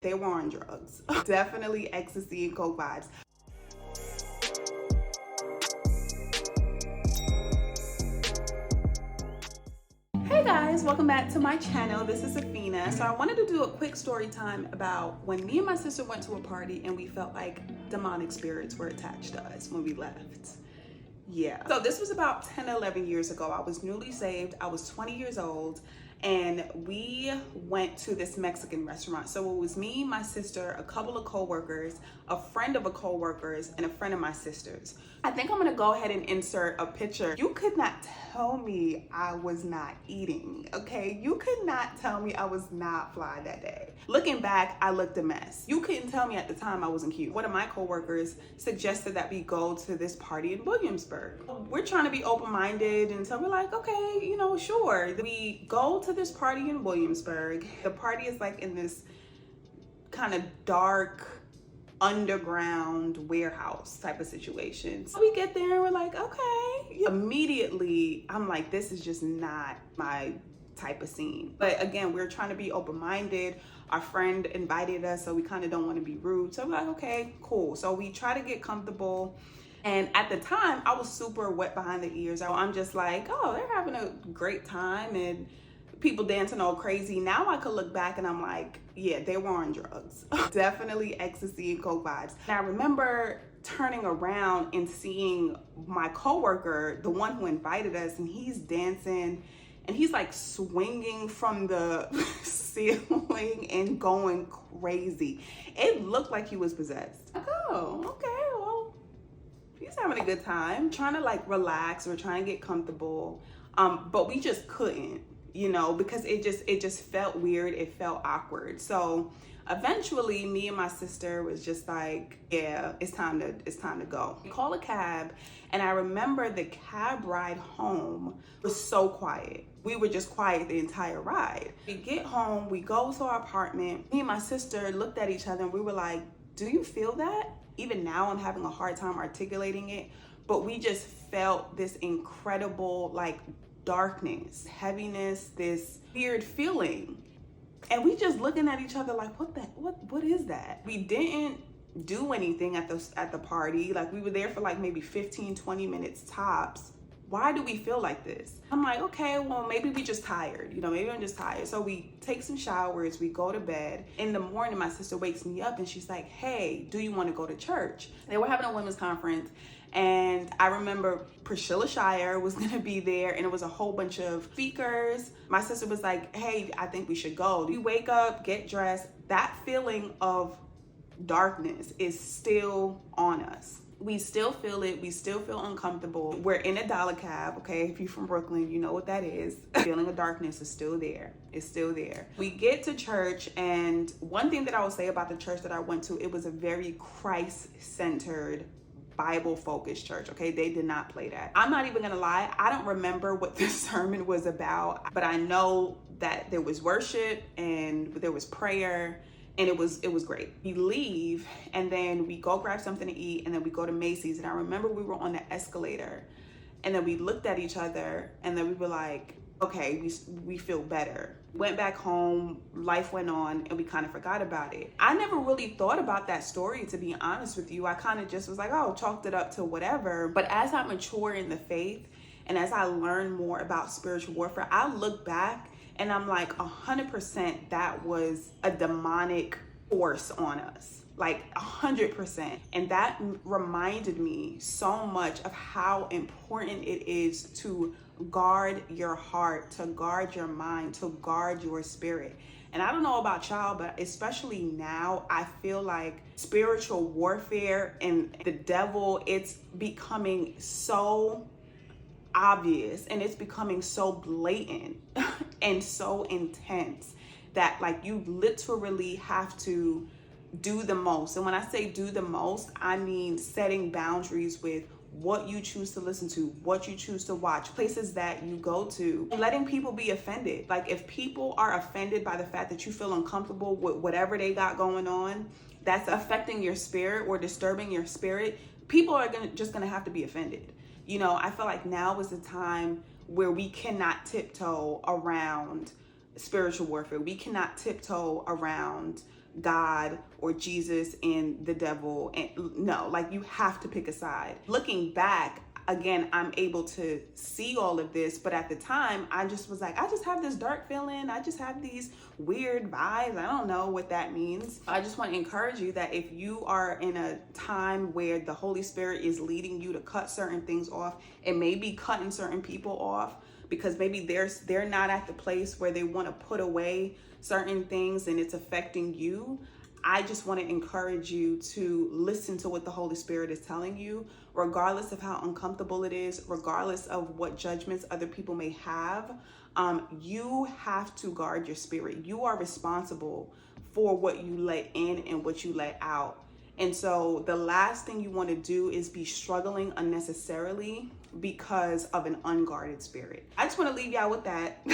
They were on drugs. Definitely ecstasy and coke vibes. Hey guys, welcome back to my channel. This is Saphina. So I wanted to do a quick story time about when me and my sister went to a party and we felt like demonic spirits were attached to us when we left. Yeah. So this was about 10, 11 years ago. I was newly saved. I was 20 years old. And we went to this Mexican restaurant. So it was me, my sister, a couple of co-workers, a friend of a co-worker's, and a friend of my sister's. I think I'm gonna go ahead and insert a picture. You could not tell me I was not eating, okay? You could not tell me I was not fly that day. Looking back, I looked a mess. You couldn't tell me at the time I wasn't cute. One of my co-workers suggested that we go to this party in Williamsburg. We're trying to be open-minded, and so we're like, okay, you know, sure. We go to this party in Williamsburg. The party is like in this kind of dark underground warehouse type of situation. So we get there and we're like, okay. Immediately, I'm like, this is just not my type of scene. But again, we're trying to be open-minded. Our friend invited us, so we kind of don't want to be rude. So we're like, okay, cool. So we try to get comfortable. And at the time, I was super wet behind the ears. I'm just like, oh, they're having a great time and people dancing all crazy. Now I could look back and I'm like, yeah, they were on drugs. Definitely ecstasy and coke vibes. And I remember turning around and seeing my coworker, the one who invited us, and he's dancing and he's like swinging from the ceiling and going crazy. It looked like he was possessed. Like, oh, okay, well, he's having a good time. Trying to like relax, we're trying to get comfortable, but we just couldn't, you know, because it just felt weird. It felt awkward. So eventually me and my sister was just like, yeah, it's time to go. We call a cab, and I remember the cab ride home was so quiet. We were just quiet the entire ride. We get home, we go to our apartment. Me and my sister looked at each other and we were like, do you feel that? Even now I'm having a hard time articulating it, but we just felt this incredible like darkness, heaviness, this weird feeling. And we just looking at each other like, what is that? We didn't do anything at the party. Like, we were there for like maybe 15, 20 minutes tops. Why do we feel like this? I'm like, okay, well, maybe we just tired. You know, maybe I'm just tired. So we take some showers, we go to bed. In the morning, my sister wakes me up and she's like, hey, do you want to go to church? They were having a women's conference. And I remember Priscilla Shire was gonna be there, and it was a whole bunch of speakers. My sister was like, hey, I think we should go. We wake up, get dressed. That feeling of darkness is still on us. We still feel it. We still feel uncomfortable. We're in a dollar cab, okay? If you're from Brooklyn, you know what that is. Feeling of darkness is still there. It's still there. We get to church, and one thing that I will say about the church that I went to, it was a very Christ-centered, Bible-focused church, okay? They did not play that. I'm not even gonna lie, I don't remember what this sermon was about, but I know that there was worship and there was prayer, and it was great. We leave, and then we go grab something to eat, and then we go to Macy's. And I remember we were on the escalator, and then we looked at each other, and then we were like, okay, we feel better. Went back home, life went on, and we kind of forgot about it. I never really thought about that story, to be honest with you. I kind of just was like, oh, chalked it up to whatever. But as I mature in the faith, and as I learn more about spiritual warfare, I look back and I'm like, 100% that was a demonic force on us. Like 100%. And that reminded me so much of how important it is to guard your heart, to guard your mind, to guard your spirit. And I don't know about y'all, but especially now, I feel like spiritual warfare and the devil, it's becoming so obvious, and it's becoming so blatant and so intense that like you literally have to do the most. And when I say do the most, I mean setting boundaries with what you choose to listen to, what you choose to watch, places that you go to, letting people be offended. Like, if people are offended by the fact that you feel uncomfortable with whatever they got going on, that's affecting your spirit or disturbing your spirit, people are just gonna have to be offended. You know, I feel like now is the time where we cannot tiptoe around spiritual warfare. We cannot tiptoe around God or Jesus and the devil. And no, like, you have to pick a side. Looking back, again, I'm able to see all of this, but at the time I just was like, I just have this dark feeling, I just have these weird vibes, I don't know what that means. I just want to encourage you that if you are in a time where the Holy Spirit is leading you to cut certain things off, it may be cutting certain people off because maybe they're not at the place where they want to put away certain things and it's affecting you. I just want to encourage you to listen to what the Holy Spirit is telling you, regardless of how uncomfortable it is, regardless of what judgments other people may have. You have to guard your spirit. You are responsible for what you let in and what you let out. And so the last thing you want to do is be struggling unnecessarily because of an unguarded spirit. I just want to leave y'all with that.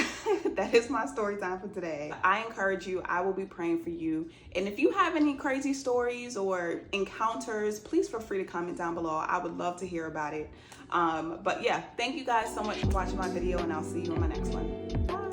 That is my story time for today. I encourage you. I will be praying for you. And if you have any crazy stories or encounters, please feel free to comment down below. I would love to hear about it. But yeah, thank you guys so much for watching my video, and I'll see you in my next one. Bye.